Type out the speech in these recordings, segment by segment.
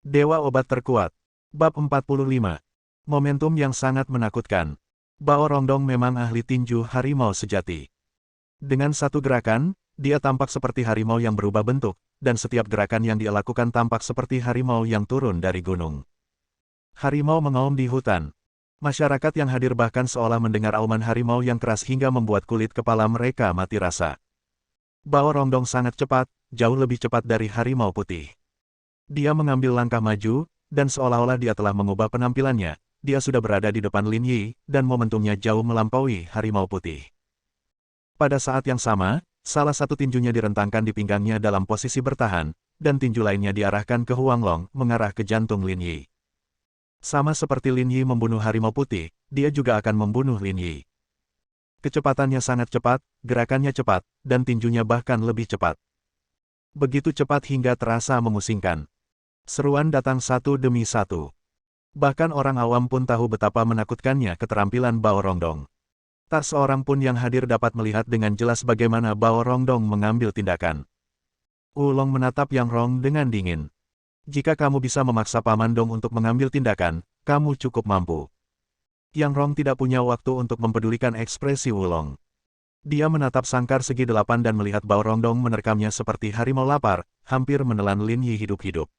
Dewa Obat Terkuat. Bab 45. Momentum yang sangat menakutkan. Bao Rongdong memang ahli tinju harimau sejati. Dengan satu gerakan, dia tampak seperti harimau yang berubah bentuk, dan setiap gerakan yang dia lakukan tampak seperti harimau yang turun dari gunung. Harimau mengaum di hutan. Masyarakat yang hadir bahkan seolah mendengar auman harimau yang keras hingga membuat kulit kepala mereka mati rasa. Bao Rongdong sangat cepat, jauh lebih cepat dari harimau putih. Dia mengambil langkah maju, dan seolah-olah dia telah mengubah penampilannya, dia sudah berada di depan Lin Yi, dan momentumnya jauh melampaui harimau putih. Pada saat yang sama, salah satu tinjunya direntangkan di pinggangnya dalam posisi bertahan, dan tinju lainnya diarahkan ke Huanglong, mengarah ke jantung Lin Yi. Sama seperti Lin Yi membunuh harimau putih, dia juga akan membunuh Lin Yi. Kecepatannya sangat cepat, gerakannya cepat, dan tinjunya bahkan lebih cepat. Begitu cepat hingga terasa memusingkan. Seruan datang satu demi satu. Bahkan orang awam pun tahu betapa menakutkannya keterampilan Bao Rongdong. Tak seorang pun yang hadir dapat melihat dengan jelas bagaimana Bao Rongdong mengambil tindakan. Wulong menatap Yang Rong dengan dingin. Jika kamu bisa memaksa Paman Dong untuk mengambil tindakan, kamu cukup mampu. Yang Rong tidak punya waktu untuk mempedulikan ekspresi Wulong. Dia menatap sangkar segi delapan dan melihat Bao Rongdong menerkamnya seperti harimau lapar, hampir menelan Lin Yi hidup-hidup.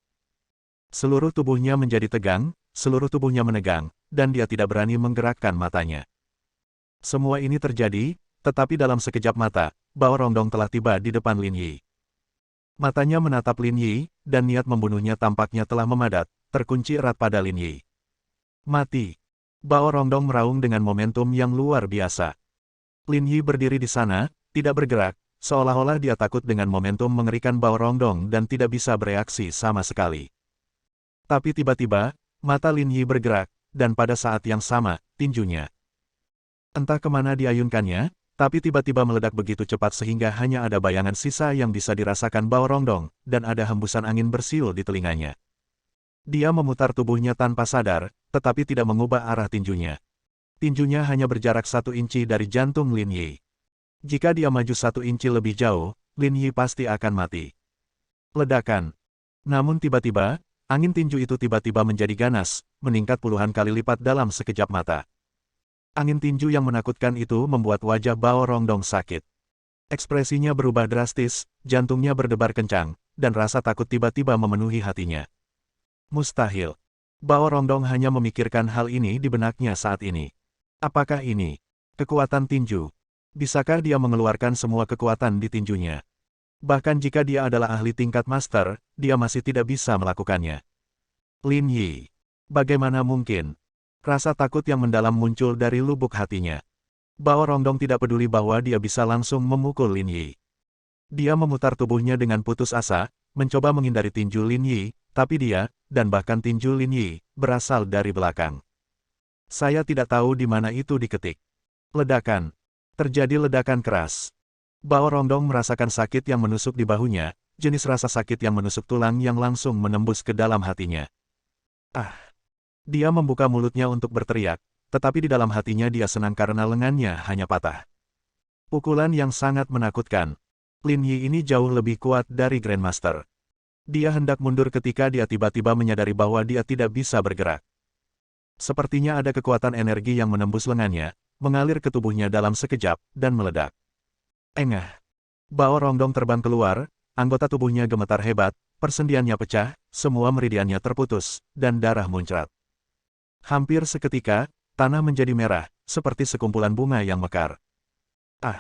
Seluruh tubuhnya menjadi tegang, seluruh tubuhnya menegang, dan dia tidak berani menggerakkan matanya. Semua ini terjadi, tetapi dalam sekejap mata, Bao Rongdong telah tiba di depan Lin Yi. Matanya menatap Lin Yi, dan niat membunuhnya tampaknya telah memadat, terkunci erat pada Lin Yi. Mati. Bao Rongdong meraung dengan momentum yang luar biasa. Lin Yi berdiri di sana, tidak bergerak, seolah-olah dia takut dengan momentum mengerikan Bao Rongdong dan tidak bisa bereaksi sama sekali. Tapi tiba-tiba, mata Lin Yi bergerak, dan pada saat yang sama, tinjunya. Entah kemana diayunkannya, tapi tiba-tiba meledak begitu cepat sehingga hanya ada bayangan sisa yang bisa dirasakan Bao Rongdong, dan ada hembusan angin bersiul di telinganya. Dia memutar tubuhnya tanpa sadar, tetapi tidak mengubah arah tinjunya. Tinjunya hanya berjarak 1 inci dari jantung Lin Yi. Jika dia maju 1 inci lebih jauh, Lin Yi pasti akan mati. Ledakan. Namun tiba-tiba, angin tinju itu tiba-tiba menjadi ganas, meningkat puluhan kali lipat dalam sekejap mata. Angin tinju yang menakutkan itu membuat wajah Bao Rongdong sakit. Ekspresinya berubah drastis, jantungnya berdebar kencang, dan rasa takut tiba-tiba memenuhi hatinya. Mustahil. Bao Rongdong hanya memikirkan hal ini di benaknya saat ini. Apakah ini kekuatan tinju? Bisakah dia mengeluarkan semua kekuatan di tinjunya? Bahkan jika dia adalah ahli tingkat master, dia masih tidak bisa melakukannya. Lin Yi. Bagaimana mungkin? Rasa takut yang mendalam muncul dari lubuk hatinya. Bao Rongdong tidak peduli bahwa dia bisa langsung memukul Lin Yi. Dia memutar tubuhnya dengan putus asa, mencoba menghindari tinju Lin Yi, tapi dia, dan bahkan tinju Lin Yi, berasal dari belakang. Saya tidak tahu di mana itu diketik. Ledakan. Terjadi ledakan keras. Bao Rongdong merasakan sakit yang menusuk di bahunya, jenis rasa sakit yang menusuk tulang yang langsung menembus ke dalam hatinya. Ah! Dia membuka mulutnya untuk berteriak, tetapi di dalam hatinya dia senang karena lengannya hanya patah. Pukulan yang sangat menakutkan. Lin Yi ini jauh lebih kuat dari Grandmaster. Dia hendak mundur ketika dia tiba-tiba menyadari bahwa dia tidak bisa bergerak. Sepertinya ada kekuatan energi yang menembus lengannya, mengalir ke tubuhnya dalam sekejap, dan meledak. Engah. Bao Rongdong terbang keluar, anggota tubuhnya gemetar hebat, persendiannya pecah, semua meridiannya terputus, dan darah muncrat. Hampir seketika, tanah menjadi merah, seperti sekumpulan bunga yang mekar. Ah!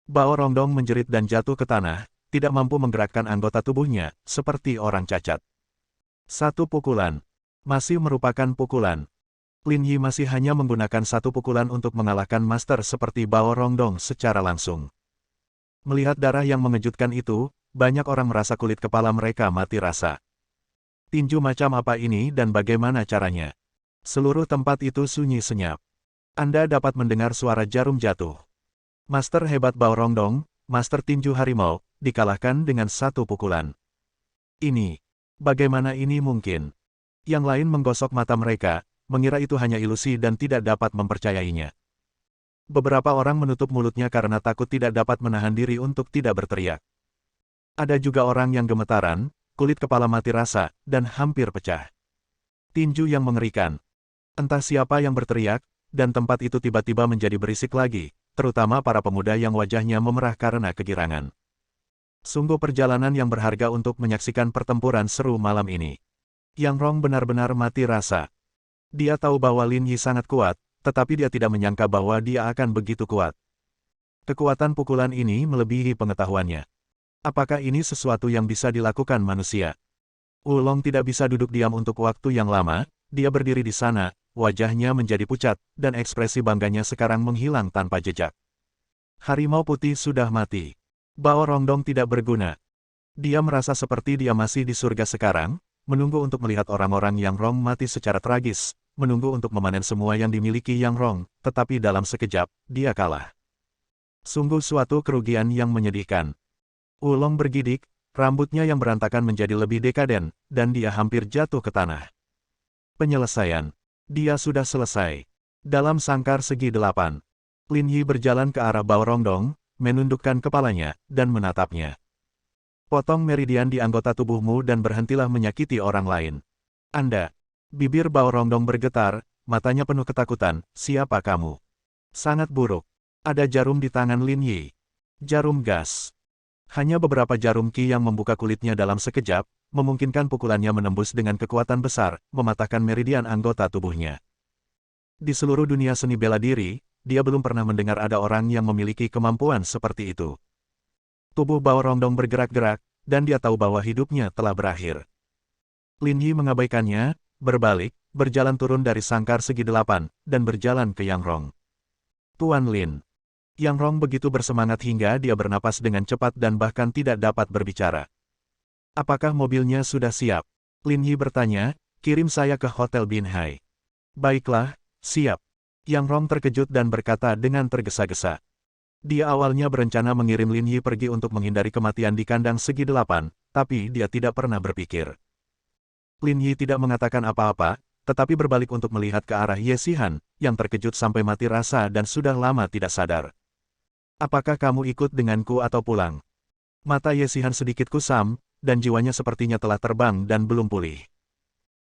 Bao Rongdong menjerit dan jatuh ke tanah, tidak mampu menggerakkan anggota tubuhnya, seperti orang cacat. Satu pukulan. Masih merupakan pukulan. Lin Yi masih hanya menggunakan satu pukulan untuk mengalahkan master seperti Bao Rongdong secara langsung. Melihat darah yang mengejutkan itu, banyak orang merasa kulit kepala mereka mati rasa. Tinju macam apa ini dan bagaimana caranya? Seluruh tempat itu sunyi senyap. Anda dapat mendengar suara jarum jatuh. Master hebat Bao Rongdong, master tinju harimau, dikalahkan dengan satu pukulan. Ini. Bagaimana ini mungkin? Yang lain menggosok mata mereka, mengira itu hanya ilusi dan tidak dapat mempercayainya. Beberapa orang menutup mulutnya karena takut tidak dapat menahan diri untuk tidak berteriak. Ada juga orang yang gemetaran, kulit kepala mati rasa, dan hampir pecah. Tinju yang mengerikan. Entah siapa yang berteriak, dan tempat itu tiba-tiba menjadi berisik lagi, terutama para pemuda yang wajahnya memerah karena kegirangan. Sungguh perjalanan yang berharga untuk menyaksikan pertempuran seru malam ini. Yang Rong benar-benar mati rasa. Dia tahu bahwa Lin Yi sangat kuat, tetapi dia tidak menyangka bahwa dia akan begitu kuat. Kekuatan pukulan ini melebihi pengetahuannya. Apakah ini sesuatu yang bisa dilakukan manusia? Wulong tidak bisa duduk diam untuk waktu yang lama, dia berdiri di sana, wajahnya menjadi pucat, dan ekspresi bangganya sekarang menghilang tanpa jejak. Harimau putih sudah mati. Bao Rongdong tidak berguna. Dia merasa seperti dia masih di surga sekarang, menunggu untuk melihat orang-orang Yang Rong mati secara tragis, menunggu untuk memanen semua yang dimiliki Yang Rong, tetapi dalam sekejap, dia kalah. Sungguh suatu kerugian yang menyedihkan. Wulong bergidik, rambutnya yang berantakan menjadi lebih dekaden, dan dia hampir jatuh ke tanah. Penyelesaian. Dia sudah selesai. Dalam sangkar segi 8. Lin Yi berjalan ke arah Bao Rongdong, menundukkan kepalanya, dan menatapnya. Potong meridian di anggota tubuhmu dan berhentilah menyakiti orang lain. Anda. Bibir Bao Rongdong bergetar, matanya penuh ketakutan, siapa kamu? Sangat buruk. Ada jarum di tangan Lin Yi. Jarum gas. Hanya beberapa jarum ki yang membuka kulitnya dalam sekejap, memungkinkan pukulannya menembus dengan kekuatan besar, mematahkan meridian anggota tubuhnya. Di seluruh dunia seni bela diri, dia belum pernah mendengar ada orang yang memiliki kemampuan seperti itu. Tubuh Bao Rongdong bergerak-gerak, dan dia tahu bahwa hidupnya telah berakhir. Lin Yi mengabaikannya, berbalik, berjalan turun dari sangkar segi 8, dan berjalan ke Yang Rong. Tuan Lin. Yang Rong begitu bersemangat hingga dia bernapas dengan cepat dan bahkan tidak dapat berbicara. Apakah mobilnya sudah siap? Lin Yi bertanya, kirim saya ke Hotel Bin Hai. Baiklah, siap. Yang Rong terkejut dan berkata dengan tergesa-gesa. Dia awalnya berencana mengirim Lin Yi pergi untuk menghindari kematian di kandang segi 8, tapi dia tidak pernah berpikir. Lin Yi tidak mengatakan apa-apa, tetapi berbalik untuk melihat ke arah Ye Xihan, yang terkejut sampai mati rasa dan sudah lama tidak sadar. Apakah kamu ikut denganku atau pulang? Mata Ye Xihan sedikit kusam, dan jiwanya sepertinya telah terbang dan belum pulih.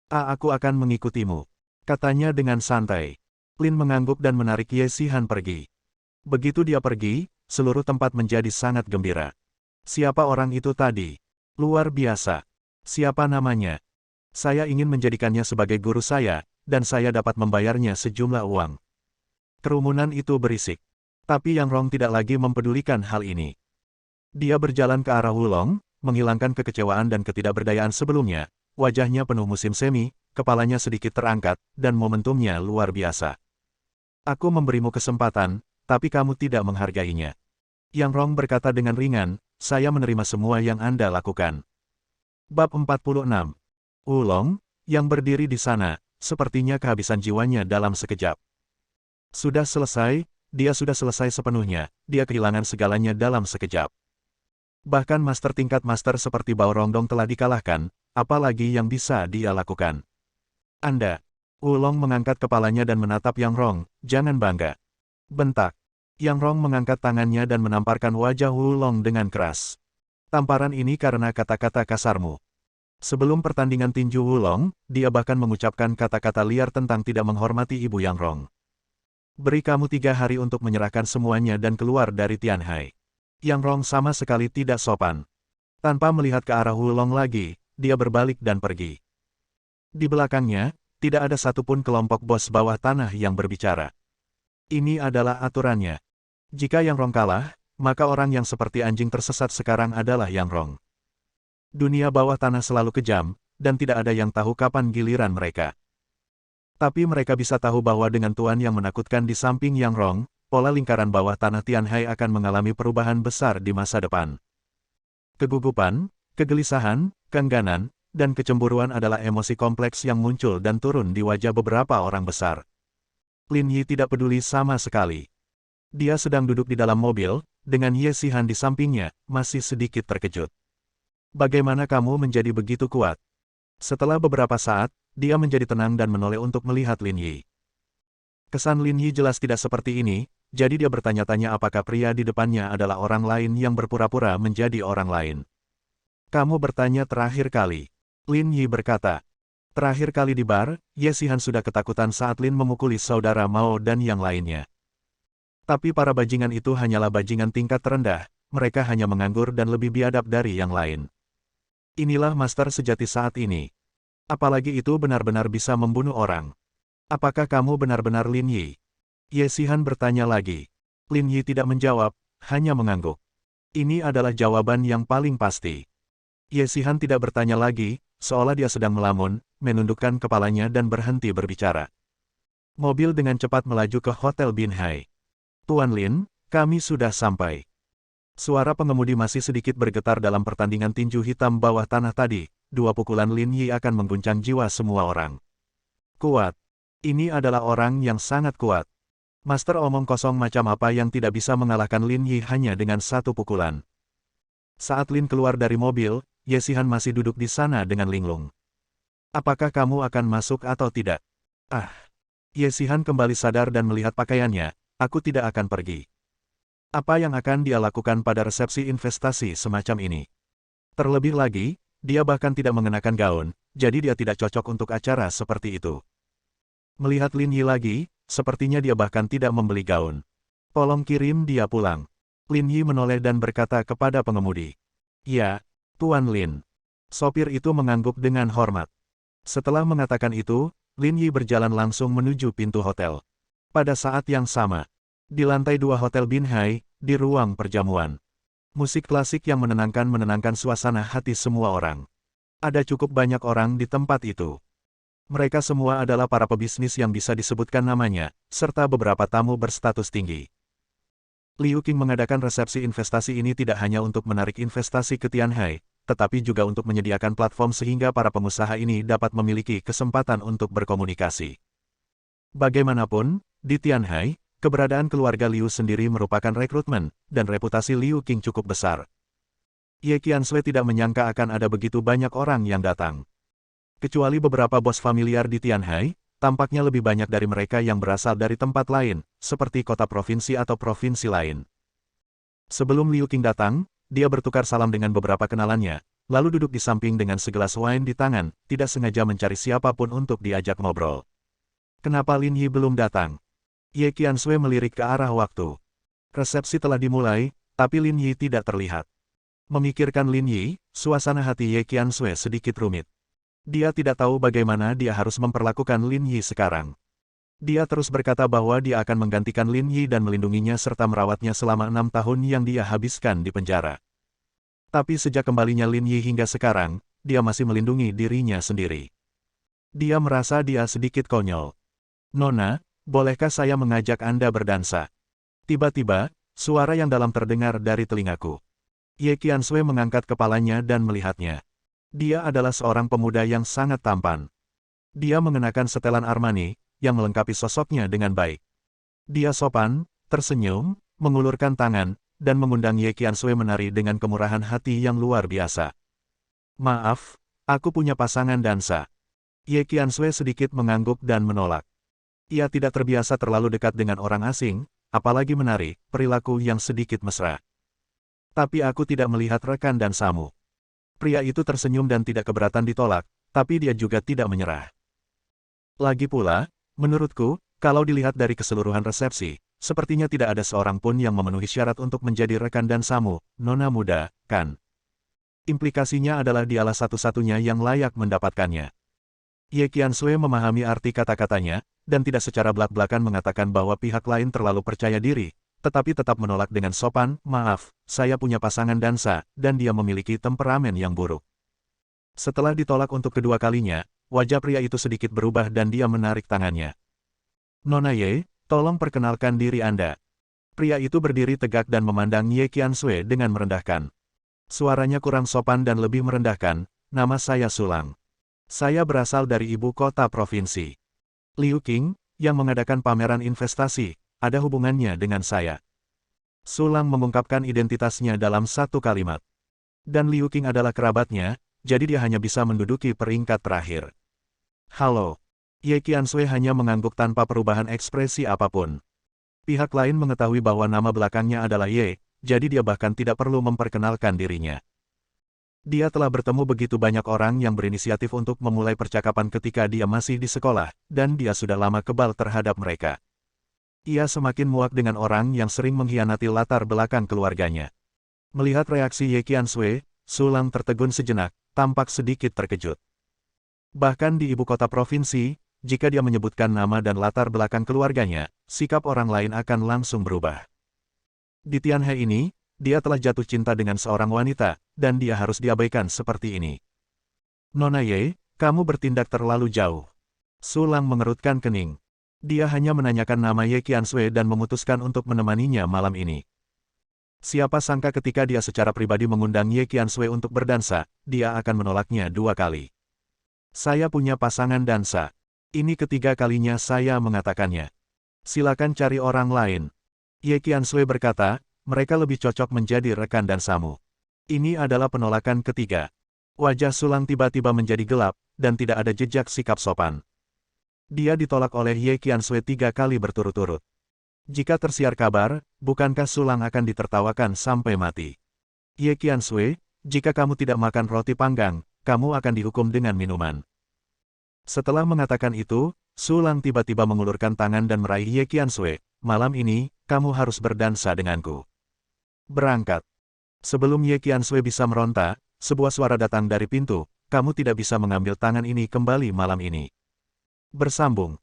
Aku akan mengikutimu, katanya dengan santai. Lin mengangguk dan menarik Ye Xihan pergi. Begitu dia pergi, seluruh tempat menjadi sangat gembira. Siapa orang itu tadi? Luar biasa. Siapa namanya? Saya ingin menjadikannya sebagai guru saya, dan saya dapat membayarnya sejumlah uang. Kerumunan itu berisik. Tapi Yang Rong tidak lagi mempedulikan hal ini. Dia berjalan ke arah Wulong, menghilangkan kekecewaan dan ketidakberdayaan sebelumnya, wajahnya penuh musim semi, kepalanya sedikit terangkat, dan momentumnya luar biasa. Aku memberimu kesempatan, tapi kamu tidak menghargainya. Yang Rong berkata dengan ringan, saya menerima semua yang Anda lakukan. Bab 46. Wulong, yang berdiri di sana, sepertinya kehabisan jiwanya dalam sekejap. Sudah selesai, dia sudah selesai sepenuhnya, dia kehilangan segalanya dalam sekejap. Bahkan master tingkat master seperti Bao Rongdong telah dikalahkan, apalagi yang bisa dia lakukan. Anda. Wulong mengangkat kepalanya dan menatap Yang Rong, jangan bangga. Bentak. Yang Rong mengangkat tangannya dan menamparkan wajah Wulong dengan keras. Tamparan ini karena kata-kata kasarmu. Sebelum pertandingan tinju Wulong, dia bahkan mengucapkan kata-kata liar tentang tidak menghormati ibu Yang Rong. Beri kamu 3 hari untuk menyerahkan semuanya dan keluar dari Tianhai. Yang Rong sama sekali tidak sopan. Tanpa melihat ke arah Wulong lagi, dia berbalik dan pergi. Di belakangnya, tidak ada satupun kelompok bos bawah tanah yang berbicara. Ini adalah aturannya. Jika Yang Rong kalah, maka orang yang seperti anjing tersesat sekarang adalah Yang Rong. Dunia bawah tanah selalu kejam, dan tidak ada yang tahu kapan giliran mereka. Tapi mereka bisa tahu bahwa dengan tuan yang menakutkan di samping Yang Rong, pola lingkaran bawah tanah Tianhai akan mengalami perubahan besar di masa depan. Kegugupan, kegelisahan, keengganan, dan kecemburuan adalah emosi kompleks yang muncul dan turun di wajah beberapa orang besar. Lin Yi tidak peduli sama sekali. Dia sedang duduk di dalam mobil, dengan Ye Xihan di sampingnya, masih sedikit terkejut. Bagaimana kamu menjadi begitu kuat? Setelah beberapa saat, dia menjadi tenang dan menoleh untuk melihat Lin Yi. Kesan Lin Yi jelas tidak seperti ini, jadi dia bertanya-tanya apakah pria di depannya adalah orang lain yang berpura-pura menjadi orang lain. Kamu bertanya terakhir kali. Lin Yi berkata. Terakhir kali di bar, Ye Xihan sudah ketakutan saat Lin memukuli saudara Mao dan yang lainnya. Tapi para bajingan itu hanyalah bajingan tingkat terendah, mereka hanya menganggur dan lebih biadab dari yang lain. Inilah master sejati saat ini. Apalagi itu benar-benar bisa membunuh orang. Apakah kamu benar-benar Lin Yi? Ye Xihan bertanya lagi. Lin Yi tidak menjawab, hanya mengangguk. Ini adalah jawaban yang paling pasti. Ye Xihan tidak bertanya lagi, seolah dia sedang melamun, menundukkan kepalanya dan berhenti berbicara. Mobil dengan cepat melaju ke Hotel Binhai. Tuan Lin, kami sudah sampai. Suara pengemudi masih sedikit bergetar dalam pertandingan tinju hitam bawah tanah tadi. Dua pukulan Lin Yi akan mengguncang jiwa semua orang. Kuat. Ini adalah orang yang sangat kuat. Master omong kosong macam apa yang tidak bisa mengalahkan Lin Yi hanya dengan satu pukulan. Saat Lin keluar dari mobil, Ye Xihan masih duduk di sana dengan linglung. Apakah kamu akan masuk atau tidak? Ah. Ye Xihan kembali sadar dan melihat pakaiannya. Aku tidak akan pergi. Apa yang akan dia lakukan pada resepsi investasi semacam ini? Terlebih lagi, dia bahkan tidak mengenakan gaun, jadi dia tidak cocok untuk acara seperti itu. Melihat Lin Yi lagi, sepertinya dia bahkan tidak membeli gaun. Tolong kirim dia pulang. Lin Yi menoleh dan berkata kepada pengemudi. Ya, Tuan Lin. Sopir itu mengangguk dengan hormat. Setelah mengatakan itu, Lin Yi berjalan langsung menuju pintu hotel. Pada saat yang sama, di lantai 2 Hotel Binhai, di ruang perjamuan. Musik klasik yang menenangkan suasana hati semua orang. Ada cukup banyak orang di tempat itu. Mereka semua adalah para pebisnis yang bisa disebutkan namanya, serta beberapa tamu berstatus tinggi. Liu Qing mengadakan resepsi investasi ini tidak hanya untuk menarik investasi ke Tianhai, tetapi juga untuk menyediakan platform sehingga para pengusaha ini dapat memiliki kesempatan untuk berkomunikasi. Bagaimanapun, di Tianhai, keberadaan keluarga Liu sendiri merupakan rekrutmen, dan reputasi Liu Qing cukup besar. Ye Qianxue tidak menyangka akan ada begitu banyak orang yang datang. Kecuali beberapa bos familiar di Tianhai, tampaknya lebih banyak dari mereka yang berasal dari tempat lain, seperti kota provinsi atau provinsi lain. Sebelum Liu Qing datang, dia bertukar salam dengan beberapa kenalannya, lalu duduk di samping dengan segelas wine di tangan, tidak sengaja mencari siapapun untuk diajak ngobrol. Kenapa Lin Yi belum datang? Ye Qianxue melirik ke arah waktu. Resepsi telah dimulai, tapi Lin Yi tidak terlihat. Memikirkan Lin Yi, suasana hati Ye Qianxue sedikit rumit. Dia tidak tahu bagaimana dia harus memperlakukan Lin Yi sekarang. Dia terus berkata bahwa dia akan menggantikan Lin Yi dan melindunginya serta merawatnya selama 6 tahun yang dia habiskan di penjara. Tapi sejak kembalinya Lin Yi hingga sekarang, dia masih melindungi dirinya sendiri. Dia merasa dia sedikit konyol. Nona, bolehkah saya mengajak Anda berdansa? Tiba-tiba, suara yang dalam terdengar dari telingaku. Ye Qianxue mengangkat kepalanya dan melihatnya. Dia adalah seorang pemuda yang sangat tampan. Dia mengenakan setelan Armani, yang melengkapi sosoknya dengan baik. Dia sopan, tersenyum, mengulurkan tangan, dan mengundang Ye Qianxue menari dengan kemurahan hati yang luar biasa. Maaf, aku punya pasangan dansa. Ye Qianxue sedikit mengangguk dan menolak. Ia tidak terbiasa terlalu dekat dengan orang asing, apalagi menari, perilaku yang sedikit mesra. Tapi aku tidak melihat rekan dansamu. Pria itu tersenyum dan tidak keberatan ditolak, tapi dia juga tidak menyerah. Lagi pula, menurutku, kalau dilihat dari keseluruhan resepsi, sepertinya tidak ada seorang pun yang memenuhi syarat untuk menjadi rekan dansamu, nona muda, kan? Implikasinya adalah dialah satu-satunya yang layak mendapatkannya. Ye Qianxue memahami arti kata-katanya, dan tidak secara belak-belakan mengatakan bahwa pihak lain terlalu percaya diri, tetapi tetap menolak dengan sopan, maaf, saya punya pasangan dansa, dan dia memiliki temperamen yang buruk. Setelah ditolak untuk kedua kalinya, wajah pria itu sedikit berubah dan dia menarik tangannya. Nona Ye, tolong perkenalkan diri Anda. Pria itu berdiri tegak dan memandang Ye Qianxue dengan merendahkan. Suaranya kurang sopan dan lebih merendahkan, nama saya Sulang. Saya berasal dari ibu kota provinsi. Liu Qing, yang mengadakan pameran investasi, ada hubungannya dengan saya. Sulang mengungkapkan identitasnya dalam satu kalimat. Dan Liu Qing adalah kerabatnya, jadi dia hanya bisa menduduki peringkat terakhir. Halo. Ye Qianxue hanya mengangguk tanpa perubahan ekspresi apapun. Pihak lain mengetahui bahwa nama belakangnya adalah Ye, jadi dia bahkan tidak perlu memperkenalkan dirinya. Dia telah bertemu begitu banyak orang yang berinisiatif untuk memulai percakapan ketika dia masih di sekolah, dan dia sudah lama kebal terhadap mereka. Ia semakin muak dengan orang yang sering mengkhianati latar belakang keluarganya. Melihat reaksi Ye Qiansui, Su Lang tertegun sejenak, tampak sedikit terkejut. Bahkan di ibu kota provinsi, jika dia menyebutkan nama dan latar belakang keluarganya, sikap orang lain akan langsung berubah. Di Tianhe ini, dia telah jatuh cinta dengan seorang wanita, dan dia harus diabaikan seperti ini. Nona Ye, kamu bertindak terlalu jauh. Su Lang mengerutkan kening. Dia hanya menanyakan nama Ye Qiansui dan memutuskan untuk menemaninya malam ini. Siapa sangka ketika dia secara pribadi mengundang Ye Qiansui untuk berdansa, dia akan menolaknya 2 kali. Saya punya pasangan dansa. Ini ketiga kalinya saya mengatakannya. Silakan cari orang lain. Ye Qiansui berkata, mereka lebih cocok menjadi rekan dansamu. Ini adalah penolakan ketiga. Wajah Su Lang tiba-tiba menjadi gelap, dan tidak ada jejak sikap sopan. Dia ditolak oleh Ye Qiansui 3 kali berturut-turut. Jika tersiar kabar, bukankah Su Lang akan ditertawakan sampai mati? Ye Qiansui, jika kamu tidak makan roti panggang, kamu akan dihukum dengan minuman. Setelah mengatakan itu, Su Lang tiba-tiba mengulurkan tangan dan meraih Ye Qiansui. Malam ini, kamu harus berdansa denganku. Berangkat. Sebelum Ye Qiansui bisa meronta, sebuah suara datang dari pintu, kamu tidak bisa mengambil tangan ini kembali malam ini. Bersambung.